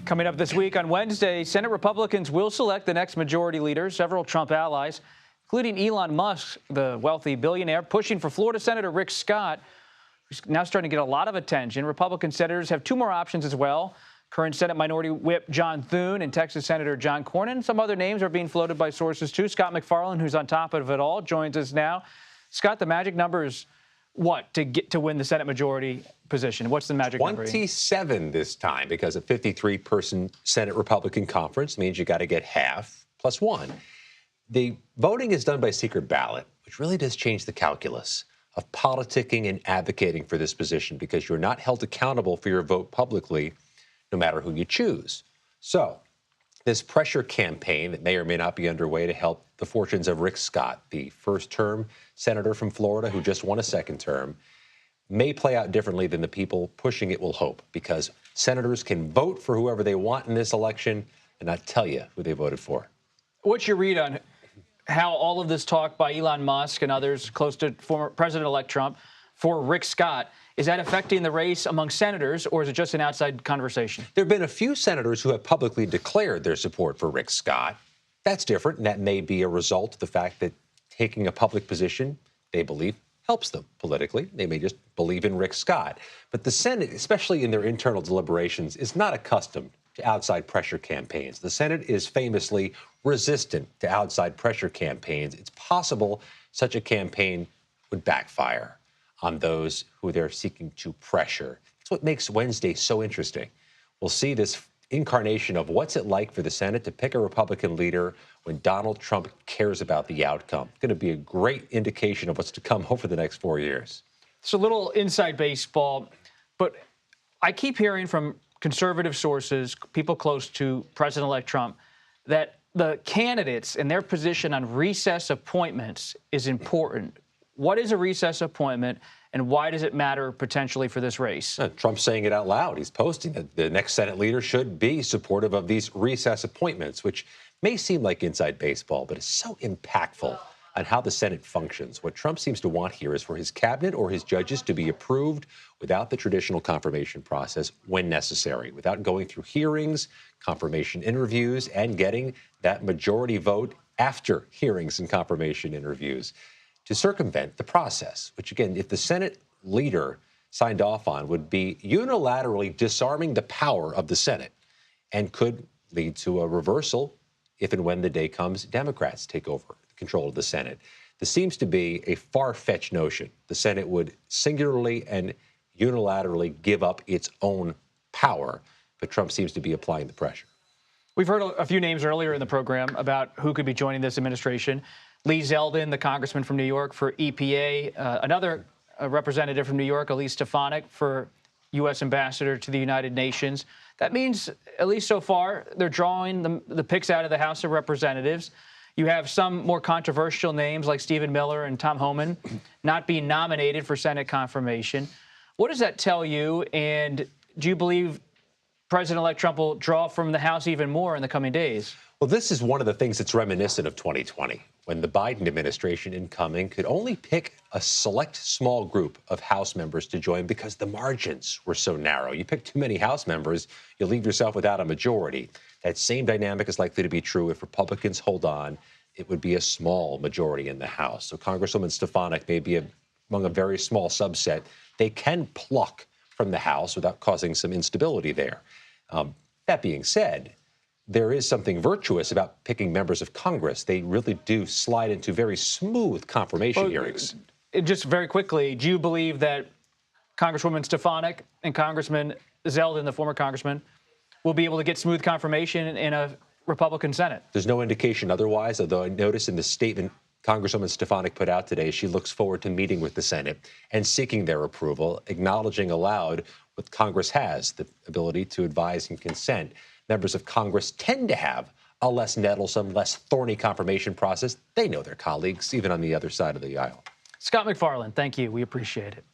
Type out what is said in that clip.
Coming up this week on Wednesday, Senate Republicans will select the next majority leader. Several Trump allies, including Elon Musk, the wealthy billionaire, pushing for Florida Senator Rick Scott, who's now starting to get a lot of attention. Republican senators have two more options as well. Current Senate Minority Whip John Thune and Texas Senator John Cornyn. Some other names are being floated by sources too. Scott MacFarlane, who's on top of it all, joins us now. Scott, the magic number is what to win the Senate majority position? What's the magic number? 27 this time, because a 53-person Senate Republican conference means you got to get half plus one. The voting is done by secret ballot, which really does change the calculus of politicking and advocating for this position, because you're not held accountable for your vote publicly, no matter who you choose. So this pressure campaign that may or may not be underway to help the fortunes of Rick Scott, the first-term senator from Florida who just won a second term, may play out differently than the people pushing it will hope, because senators can vote for whoever they want in this election and not tell you who they voted for. What's your read on how all of this talk by Elon Musk and others close to former President-elect Trump for Rick Scott, is that affecting the race among senators, or is it just an outside conversation? There have been a few senators who have publicly declared their support for Rick Scott. That's different, and that may be a result of the fact that taking a public position, they believe, helps them politically. They may just believe in Rick Scott. But the Senate, especially in their internal deliberations, is not accustomed to outside pressure campaigns. The Senate is famously resistant to outside pressure campaigns. It's possible such a campaign would backfire on those who they're seeking to pressure. That's what makes Wednesday so interesting. We'll see this incarnation of what's it like for the Senate to pick a Republican leader when Donald Trump cares about the outcome. It's going to be a great indication of what's to come over the next 4 years. It's a little inside baseball, but I keep hearing from conservative sources, people close to President-elect Trump, that the candidates and their position on recess appointments is important. What is a recess appointment, and why does it matter potentially for this race? Trump's saying it out loud. He's posting that the next Senate leader should be supportive of these recess appointments, which may seem like inside baseball, but is so impactful on how the Senate functions. What Trump seems to want here is for his cabinet or his judges to be approved without the traditional confirmation process when necessary, without going through hearings, confirmation interviews, and getting that majority vote after hearings and confirmation interviews, to circumvent the process, which, again, if the Senate leader signed off on, would be unilaterally disarming the power of the Senate and could lead to a reversal if and when the day comes Democrats take over control of the Senate. This seems to be a far-fetched notion. The Senate would singularly and unilaterally give up its own power, but Trump seems to be applying the pressure. We've heard a few names earlier in the program about who could be joining this administration. Lee Zeldin, the congressman from New York for EPA, another representative from New York, Elise Stefanik, for U.S. ambassador to the United Nations. That means, at least so far, they're drawing the picks out of the House of Representatives. You have some more controversial names like Stephen Miller and Tom Homan not being nominated for Senate confirmation. What does that tell you? And do you believe President-elect Trump will draw from the House even more in the coming days? Well, this is one of the things that's reminiscent of 2020, when the Biden administration incoming could only pick a select small group of House members to join because the margins were so narrow. You pick too many House members, you'll leave yourself without a majority. That same dynamic is likely to be true if Republicans hold on. It would be a small majority in the House. So Congresswoman Stefanik may be among a very small subset they can pluck from the House without causing some instability there. That being said, there is something virtuous about picking members of Congress. They really do slide into very smooth confirmation hearings. Just very quickly, do you believe that Congresswoman Stefanik and Congressman Zeldin, the former congressman, will be able to get smooth confirmation in a Republican Senate? There's no indication otherwise, although I noticed in the statement Congresswoman Stefanik put out today, she looks forward to meeting with the Senate and seeking their approval, acknowledging aloud what Congress has, the ability to advise and consent. Members of Congress tend to have a less nettlesome, less thorny confirmation process. They know their colleagues, even on the other side of the aisle. Scott MacFarlane, thank you. We appreciate it.